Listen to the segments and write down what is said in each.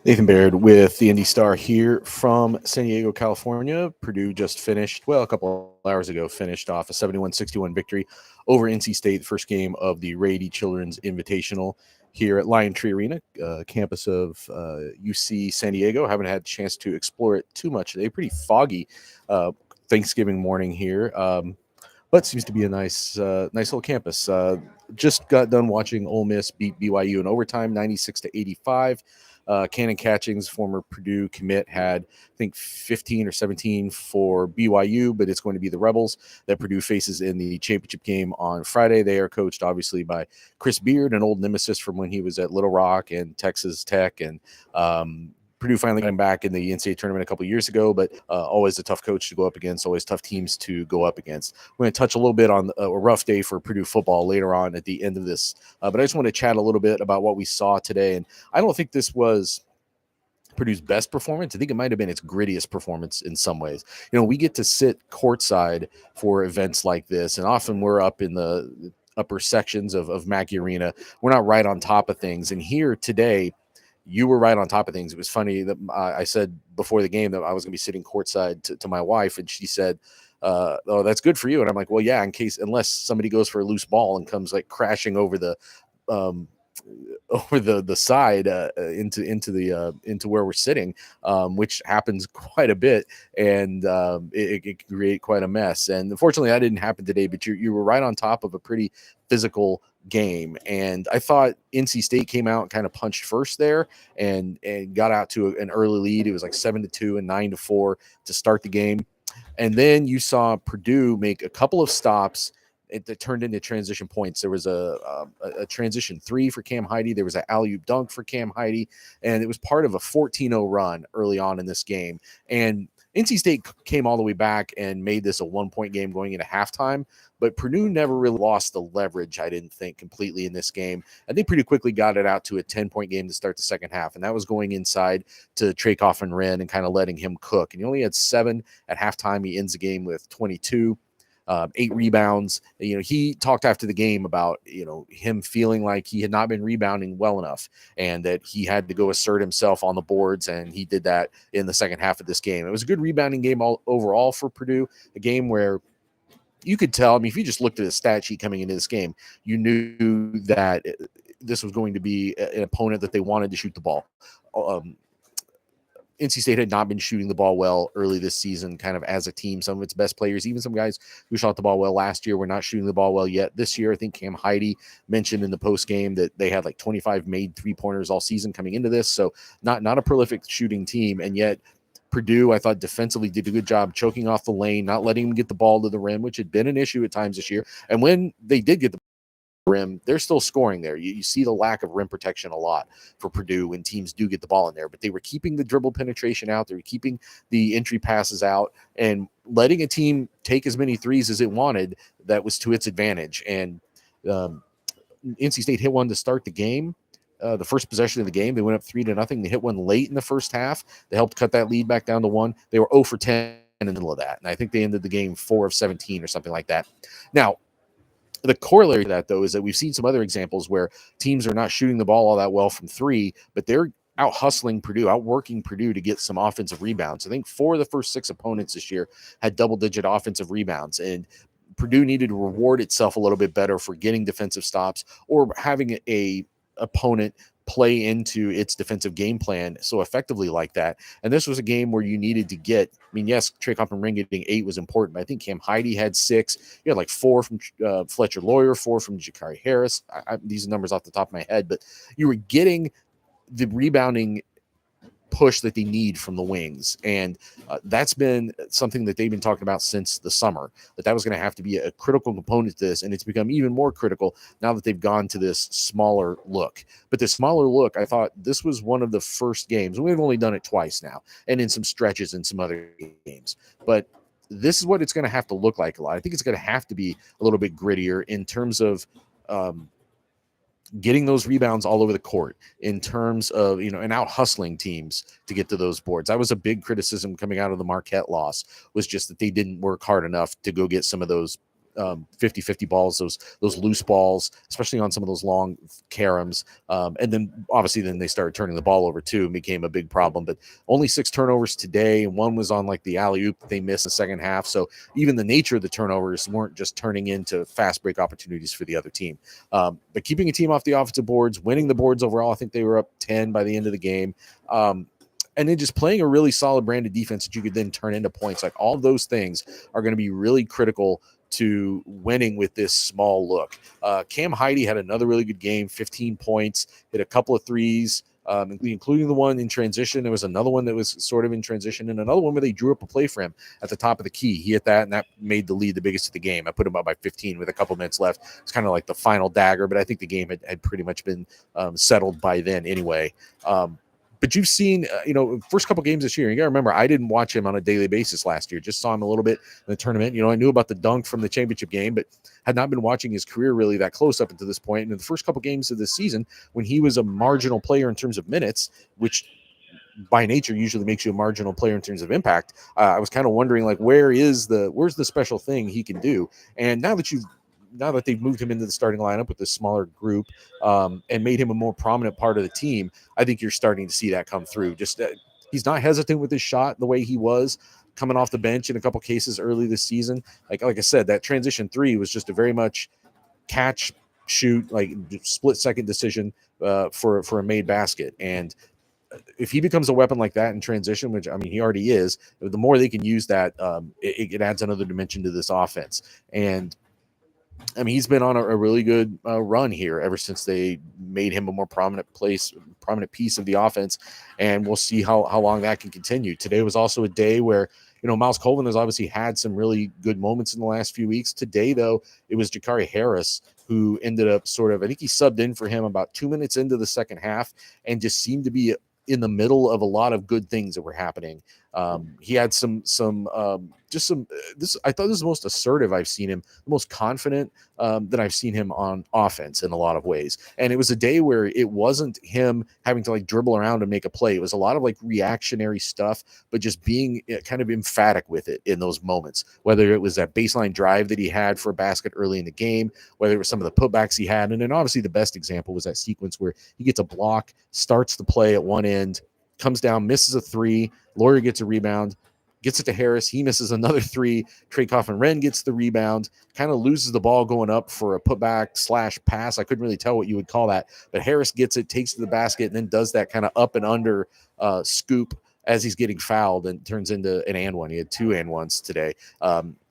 Nathan Baird with the Indy Star here from San Diego, California. Purdue just finished, well, a couple hours ago, finished off a 71-61 victory over NC State, the first game of the Rady Children's Invitational here at Lion Tree Arena, campus of UC San Diego. Haven't had a chance to explore it too much today. Pretty foggy Thanksgiving morning here. But seems to be a nice little campus. Just got done watching Ole Miss beat BYU in overtime, 96-85. Cannon Catchings, former Purdue commit, had I think 15 or 17 for BYU, but it's going to be the Rebels that Purdue faces in the championship game on Friday. They are coached obviously by Chris Beard, an old nemesis from when he was at Little Rock and Texas Tech, and Purdue finally got him back in the NCAA tournament a couple years ago, but always a tough coach to go up against, always tough teams to go up against. We're going to touch a little bit on a rough day for Purdue football later on at the end of this, but I just want to chat a little bit about what we saw today. And I don't think this was Purdue's best performance. I think it might have been its grittiest performance in some ways. You know, we get to sit courtside for events like this, and often we're up in the upper sections of Mackey Arena. We're not right on top of things. And here today, you were right on top of things. It was funny that I said before the game that I was going to be sitting courtside to my wife, and she said, "Oh, that's good for you." And I'm like, "Well, yeah, unless somebody goes for a loose ball and comes like crashing over the um, over the side into where we're sitting, which happens quite a bit, and it can create quite a mess. And unfortunately, that didn't happen today. But you were right on top of a pretty physical game, and I thought NC State came out and kind of punched first there, and got out to an early lead. It was like 7-2 and 9-4 to start the game, and then you saw Purdue make a couple of stops that turned into transition points. There was a transition three for Cam Heide. There was an alley-oop dunk for Cam Heide, and it was part of a 14-0 run early on in this game. And NC State came all the way back and made this a one-point game going into halftime, but Purdue never really lost the leverage, I didn't think, completely in this game. I think pretty quickly got it out to a 10-point game to start the second half, and that was going inside to Trakoff and Wren and kind of letting him cook. And he only had 7 at halftime. He ends the game with 22. 8 rebounds. You know, he talked after the game about, him feeling like he had not been rebounding well enough and that he had to go assert himself on the boards. And he did that in the second half of this game. It was a good rebounding game overall for Purdue, a game where you could tell, I mean, if you just looked at the stat sheet coming into this game, you knew that this was going to be an opponent that they wanted to shoot the ball. NC State had not been shooting the ball well early this season, kind of as a team. Some of its best players, even some guys who shot the ball well last year, were not shooting the ball well yet this year. I think Cam Heide mentioned in the post game that they had like 25 made 3-pointers all season coming into this. So not a prolific shooting team. And yet Purdue, I thought defensively did a good job choking off the lane, not letting them get the ball to the rim, which had been an issue at times this year. And when they did get the rim, they're still scoring there. You see the lack of rim protection a lot for Purdue when teams do get the ball in there, but they were keeping the dribble penetration out. They were keeping the entry passes out and letting a team take as many threes as it wanted. That was to its advantage. And NC State hit one to start the game. The first possession of the game, they went up 3-0. They hit one late in the first half. They helped cut that lead back down to 1. They were 0 for 10 in the middle of that. And I think they ended the game 4 of 17 or something like that. Now, the corollary to that, though, is that we've seen some other examples where teams are not shooting the ball all that well from 3, but they're out hustling Purdue, outworking Purdue to get some offensive rebounds. I think 4 of the first 6 opponents this year had double-digit offensive rebounds, and Purdue needed to reward itself a little bit better for getting defensive stops or having a opponent play into its defensive game plan so effectively like that. And this was a game where you needed to get, I mean, yes, Trakoff and Ring getting 8 was important, but I think Cam Heide had 6. You had like 4 from Fletcher Lawyer, 4 from Jakari Harris. These are numbers off the top of my head, but you were getting the rebounding push that they need from the wings. And that's been something that they've been talking about since the summer, that was going to have to be a critical component to this. And it's become even more critical now that they've gone to this smaller look. But the smaller look, I thought this was one of the first games. We've only done it twice now and in some stretches in some other games. But this is what it's going to have to look like a lot. I think it's going to have to be a little bit grittier in terms of getting those rebounds all over the court, in terms of, and out hustling teams to get to those boards. That was a big criticism coming out of the Marquette loss, was just that they didn't work hard enough to go get some of those 50-50 balls, those loose balls, especially on some of those long caroms. And then obviously then they started turning the ball over too and became a big problem. But only 6 turnovers today, and one was on like the alley-oop that they missed in the second half. So even the nature of the turnovers weren't just turning into fast break opportunities for the other team. But keeping a team off the offensive boards, winning the boards overall, I think they were up 10 by the end of the game. And then just playing a really solid brand of defense that you could then turn into points. Like all of those things are going to be really critical to winning with this small look. Cam Heide had another really good game, 15 points, hit a couple of threes, including the one in transition. There was another one that was sort of in transition, and another one where they drew up a play for him at the top of the key. He hit that, and that made the lead the biggest of the game. I put him up by 15 with a couple minutes left. It's kind of like the final dagger, but I think the game had pretty much been settled by then anyway. But you've seen, first couple games this year. You got to remember, I didn't watch him on a daily basis last year. Just saw him a little bit in the tournament. I knew about the dunk from the championship game, but had not been watching his career really that close up until this point. And in the first couple games of this season, when he was a marginal player in terms of minutes, which by nature usually makes you a marginal player in terms of impact, I was kind of wondering, like, where's the special thing he can do? And now that they've moved him into the starting lineup with this smaller group and made him a more prominent part of the team, I think you're starting to see that come through. Just he's not hesitant with his shot the way he was coming off the bench in a couple cases early this season. Like I said, that transition 3 was just a very much catch, shoot, like split second decision for a made basket. And if he becomes a weapon like that in transition, which I mean he already is, the more they can use that, it adds another dimension to this offense. And I mean, he's been on a really good run here ever since they made him a more prominent piece of the offense, and we'll see how long that can continue. Today was also a day where, Miles Colvin has obviously had some really good moments in the last few weeks. Today, though, it was Jakari Harris who ended up I think he subbed in for him about 2 minutes into the second half and just seemed to be in the middle of a lot of good things that were happening. He had this, I thought this was the most assertive I've seen him, the most confident that I've seen him on offense in a lot of ways. And it was a day where it wasn't him having to like dribble around and make a play. It was a lot of like reactionary stuff, but just being kind of emphatic with it in those moments, whether it was that baseline drive that he had for a basket early in the game, whether it was some of the putbacks he had. And then obviously the best example was that sequence where he gets a block, starts the play at one end, comes down, misses a 3, Lawyer gets a rebound, gets it to Harris. He misses another 3. Trey Coffin-Wren gets the rebound, kind of loses the ball going up for a putback / pass. I couldn't really tell what you would call that, but Harris gets it, takes it to the basket, and then does that kind of up and under scoop as he's getting fouled and turns into an and one. He had 2 and ones today.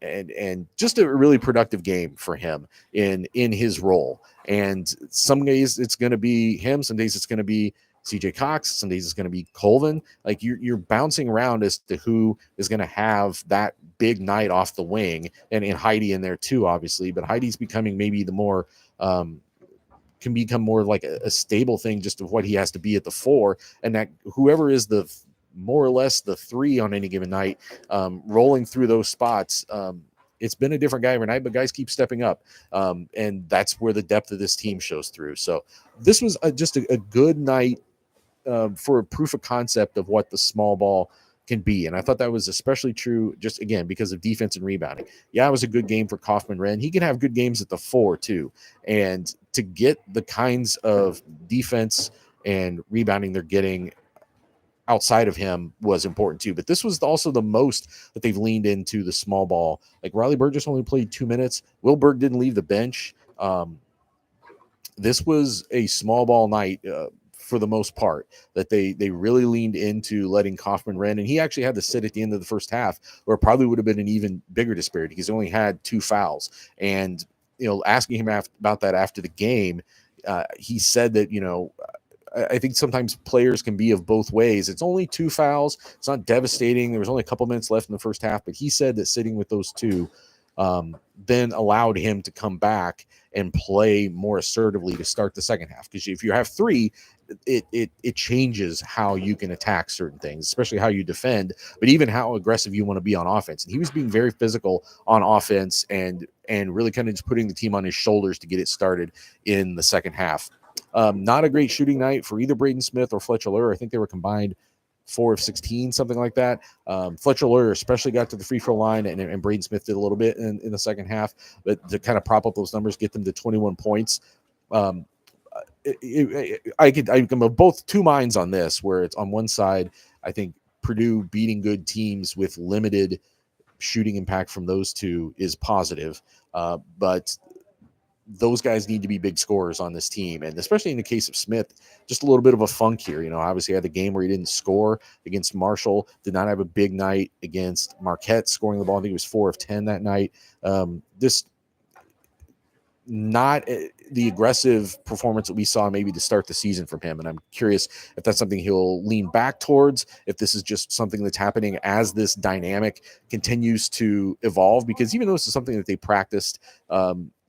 And just a really productive game for him in his role. And some days it's going to be him. Some days it's going to be CJ Cox. Some days it's going to be Colvin. Like you're bouncing around as to who is going to have that big night off the wing, and Heide in there too, obviously. But Heidi's becoming maybe the more can become more like a stable thing, just of what he has to be at the 4, and that whoever is the more or less the 3 on any given night, rolling through those spots. It's been a different guy every night, but guys keep stepping up. And that's where the depth of this team shows through. So this was just a good night for a proof of concept of what the small ball can be. And I thought that was especially true just, again, because of defense and rebounding. Yeah, it was a good game for Kaufman-Wren. He can have good games at the 4 too. And to get the kinds of defense and rebounding they're getting outside of him was important too. But this was also the most that they've leaned into the small ball. Like Riley Burgess only played 2 minutes. Will Berg didn't leave the bench. This was a small ball night for the most part, that they really leaned into letting Kaufman-Wren, and he actually had to sit at the end of the first half, where it probably would have been an even bigger disparity because he only had 2 fouls. And asking him about that after the game, he said that I think sometimes players can be of both ways. It's only 2 fouls. It's not devastating. There was only a couple minutes left in the first half, but he said that sitting with those 2 then allowed him to come back and play more assertively to start the second half. Because if you have 3, it changes how you can attack certain things, especially how you defend, but even how aggressive you want to be on offense. And he was being very physical on offense and really kind of just putting the team on his shoulders to get it started in the second half. Not a great shooting night for either Braden Smith or Fletcher Lure. I think they were combined 4 of 16, something like that. Fletcher Lawyer especially got to the free throw line, and Braden Smith did a little bit in the second half, but to kind of prop up those numbers, get them to 21 points. I'm of both two minds on this, where it's on one side, I think Purdue beating good teams with limited shooting impact from those two is positive, but those guys need to be big scorers on this team. And especially in the case of Smith, just a little bit of a funk here. Obviously had the game where he didn't score against Marshall, did not have a big night against Marquette scoring the ball. I think he was 4 of 10 that night. Just not the aggressive performance that we saw maybe to start the season from him. And I'm curious if that's something he'll lean back towards, if this is just something that's happening as this dynamic continues to evolve, because even though this is something that they practiced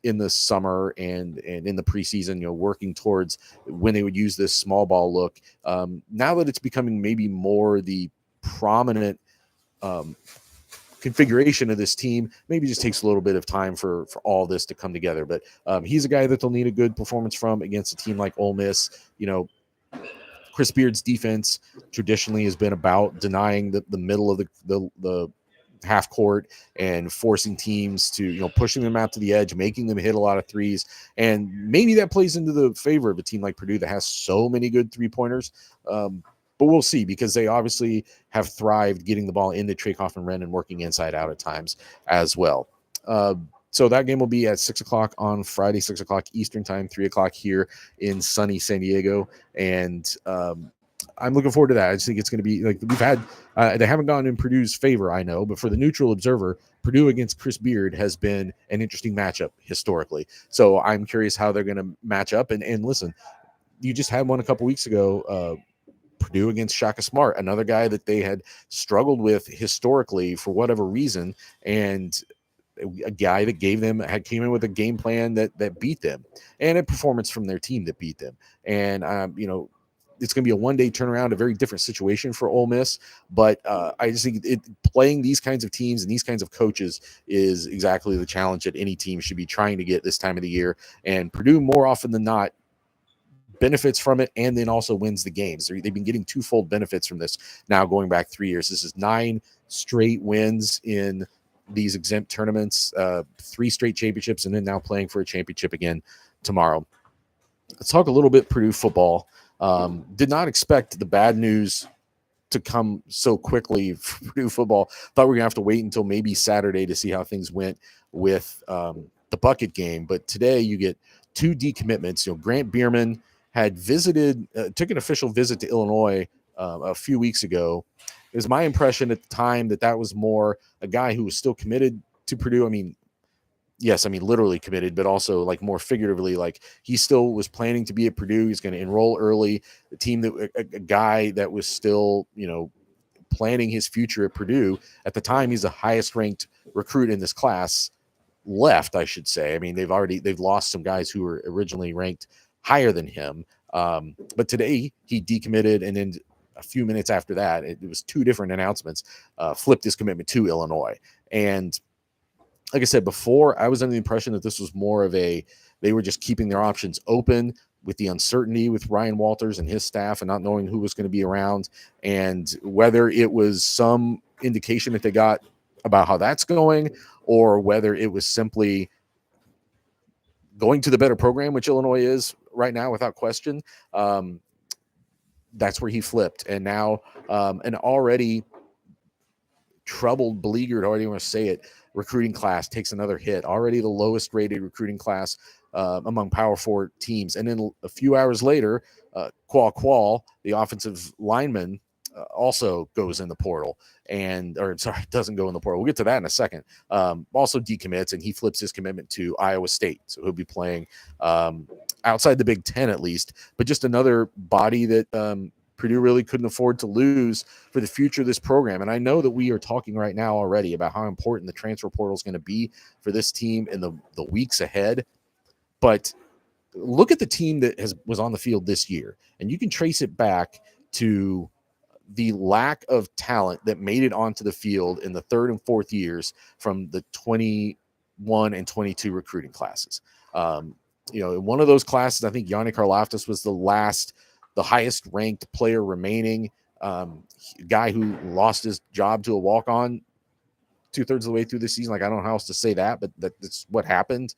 in the summer and in the preseason, working towards when they would use this small ball look, now that it's becoming maybe more the prominent configuration of this team, maybe just takes a little bit of time for all this to come together. But he's a guy that they'll need a good performance from against a team like Ole Miss. Chris Beard's defense traditionally has been about denying the middle of the half court and forcing teams to, pushing them out to the edge, making them hit a lot of threes. And maybe that plays into the favor of a team like Purdue that has so many good 3-pointers. But we'll see, because they obviously have thrived getting the ball into Trakoff and Wren and working inside out at times as well. So that game will be at 6 o'clock on Friday, 6 o'clock Eastern time, 3 o'clock here in sunny San Diego. And I'm looking forward to that. I just think it's going to be like we've had, they haven't gone in Purdue's favor, I know, but for the neutral observer, Purdue against Chris Beard has been an interesting matchup historically. So I'm curious how they're going to match up. And listen, you just had one a couple weeks ago, Purdue against Shaka Smart, another guy that they had struggled with historically for whatever reason, and a guy that came in with a game plan that beat them, and a performance from their team that beat them. And it's going to be a one-day turnaround, a very different situation for Ole Miss. But I just think playing these kinds of teams and these kinds of coaches is exactly the challenge that any team should be trying to get this time of the year. And Purdue, more often than not, benefits from it, and then also wins the games. They've been getting twofold benefits from this now going back 3 years. This is 9 straight wins in these exempt tournaments, 3 straight championships, and then now playing for a championship again tomorrow. Let's talk a little bit Purdue football. Did not expect the bad news to come so quickly for Purdue football. Thought we were going to have to wait until maybe Saturday to see how things went with the bucket game. But today you get 2 decommitments. Grant Bierman had took an official visit to Illinois a few weeks ago. It was my impression at the time that was more a guy who was still committed to Purdue. I mean, yes, literally committed, but also like more figuratively, like he still was planning to be at Purdue. He's going to enroll early. The team a guy that was still, planning his future at Purdue. At the time, he's the highest ranked recruit in this class left, I should say. They've lost some guys who were originally ranked higher than him. But today he decommitted, and then a few minutes after that, it was 2 different announcements, flipped his commitment to Illinois. And like I said before, I was under the impression that this was more of they were just keeping their options open with the uncertainty with Ryan Walters and his staff and not knowing who was going to be around, and whether it was some indication that they got about how that's going, or whether it was simply going to the better program, which Illinois is right now without question. That's where he flipped. And now an already troubled, beleaguered, already want to say it, recruiting class takes another hit. Already the lowest rated recruiting class among Power 4 teams. And then a few hours later, Qual, the offensive lineman, also goes in the portal, doesn't go in the portal. We'll get to that in a second. Also decommits, and he flips his commitment to Iowa State. So he'll be playing outside the Big Ten at least, but just another body that Purdue really couldn't afford to lose for the future of this program. And I know that we are talking right now already about how important the transfer portal is going to be for this team in the weeks ahead. But look at the team that was on the field this year, and you can trace it back to the lack of talent that made it onto the field in the 3rd and 4th years from the 21 and 22 recruiting classes. In one of those classes, I think Yannick Karlaftis was the highest ranked player remaining. Guy who lost his job to a walk-on 2/3 of the way through the season. Like, I don't know how else to say that, but that's what happened.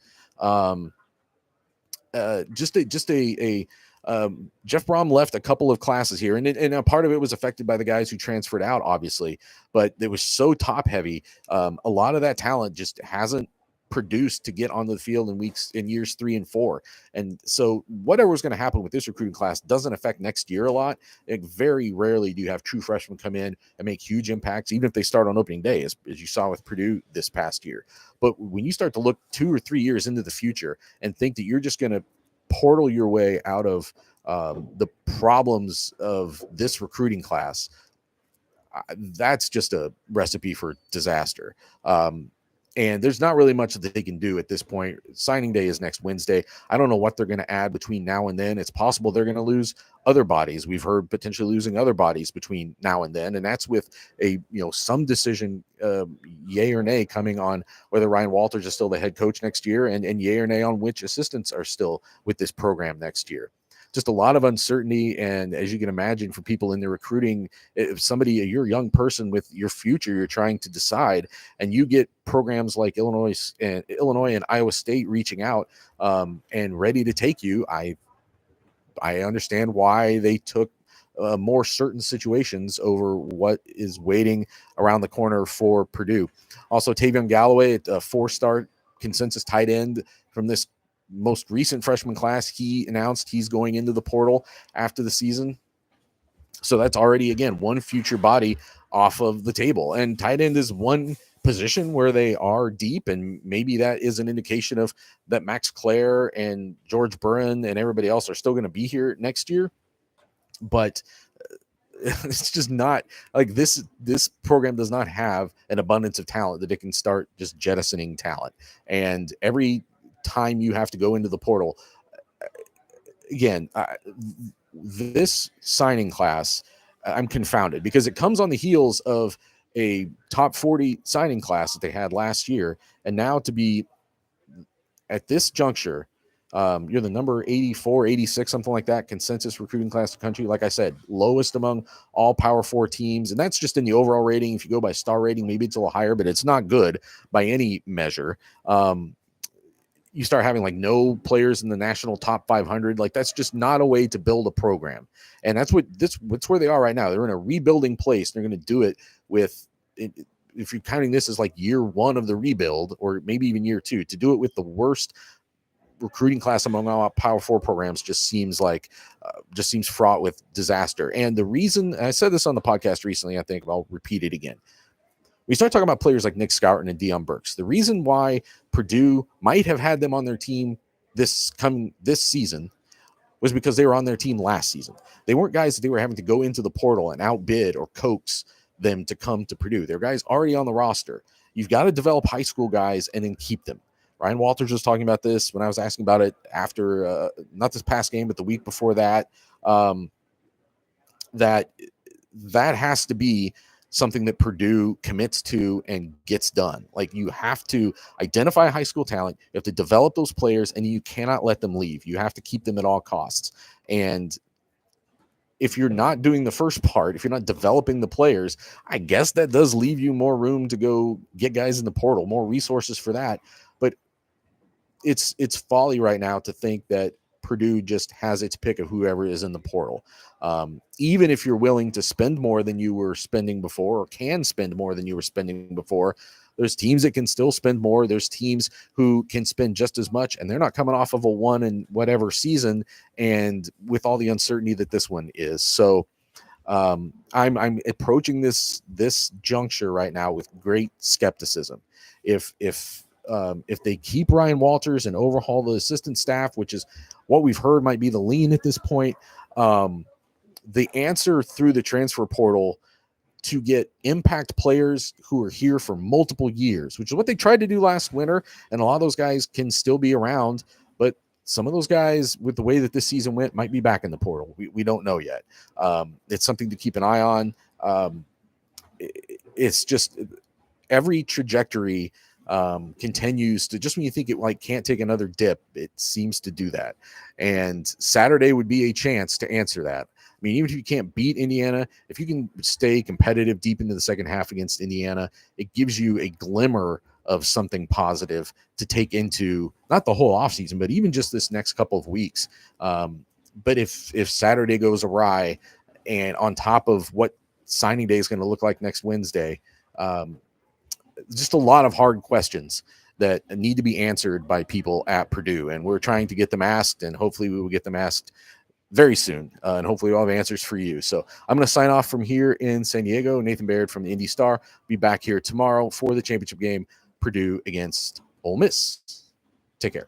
Jeff Brom left a couple of classes here, and a part of it was affected by the guys who transferred out, obviously, but it was so top heavy. A lot of that talent just hasn't produced to get onto the field in years 3 and 4. And so whatever was going to happen with this recruiting class doesn't affect next year a lot. Like, very rarely do you have true freshmen come in and make huge impacts, even if they start on opening day, as you saw with Purdue this past year. But when you start to look 2 or 3 years into the future and think that you're just going to portal your way out of the problems of this recruiting class, that's just a recipe for disaster. And there's not really much that they can do at this point. Signing day is next Wednesday. I don't know what they're going to add between now and then. It's possible they're going to lose other bodies. We've heard potentially losing other bodies between now and then, and that's with some decision, yay or nay, coming on whether Ryan Walters is still the head coach next year, and yay or nay on which assistants are still with this program next year. Just a lot of uncertainty. And as you can imagine, for people in the recruiting, if you're a young person with your future, you're trying to decide, and you get programs like Illinois and Iowa State reaching out and ready to take you, I understand why they took more certain situations over what is waiting around the corner for Purdue. Also, Tavion Galloway, a 4-star consensus tight end from this most recent freshman class, he announced he's going into the portal after the season. So that's already, again, one future body off of the table. And tight end is one position where they are deep, and maybe that is an indication of that Max Clare and George Burren and everybody else are still going to be here next year. But it's just not like this program does not have an abundance of talent that it can start just jettisoning talent. And every time you have to go into the portal again, this signing class, I'm confounded because it comes on the heels of a top 40 signing class that they had last year. And now to be at this juncture, you're the number 84, 86, something like that, consensus recruiting class in the country. Like I said, lowest among all Power 4 teams. And that's just in the overall rating. If you go by star rating, maybe it's a little higher, but it's not good by any measure. You start having like no players in the national top 500. Like, that's just not a way to build a program. And that's where they are right now. They're in a rebuilding place. They're going to do it with, if you're counting this as like year 1 of the rebuild, or maybe even year 2, to do it with the worst recruiting class among all Power 4 programs just seems fraught with disaster. And the reason, I said this on the podcast recently, I think I'll repeat it again. We start talking about players like Nick Scourton and Deion Burks. The reason why Purdue might have had them on their team this season was because they were on their team last season. They weren't guys that they were having to go into the portal and outbid or coax them to come to Purdue. They're guys already on the roster. You've got to develop high school guys and then keep them. Ryan Walters was talking about this when I was asking about it after, not this past game, but the week before that, that has to be something that Purdue commits to and gets done. Like, you have to identify high school talent, you have to develop those players, and you cannot let them leave. You have to keep them at all costs. And if you're not doing the first part, if you're not developing the players, I guess that does leave you more room to go get guys in the portal, more resources for that. But it's folly right now to think that Purdue just has its pick of whoever is in the portal. Even if you're willing to spend more than you were spending before, or can spend more than you were spending before, there's teams that can still spend more. There's teams who can spend just as much, and they're not coming off of a 1 and whatever season, and with all the uncertainty that this one is. So I'm approaching this juncture right now with great skepticism. If they keep Ryan Walters and overhaul the assistant staff, which is what we've heard might be the lean at this point, the answer through the transfer portal to get impact players who are here for multiple years, which is what they tried to do last winter. And a lot of those guys can still be around, but some of those guys, with the way that this season went, might be back in the portal. We don't know yet. It's something to keep an eye on. It's just every trajectory continues to, just when you think it like can't take another dip, it seems to do that. And Saturday would be a chance to answer that. mean, even if you can't beat Indiana, if you can stay competitive deep into the second half against Indiana, it gives you a glimmer of something positive to take into not the whole offseason, but even just this next couple of weeks. But if Saturday goes awry, and on top of what signing day is going to look like next Wednesday, just a lot of hard questions that need to be answered by people at Purdue. And we're trying to get them asked, and hopefully we will get them asked very soon. And hopefully we'll have answers for you. So I'm going to sign off from here in San Diego. Nathan Baird from the Indy Star. Be back here tomorrow for the championship game, Purdue against Ole Miss. Take care.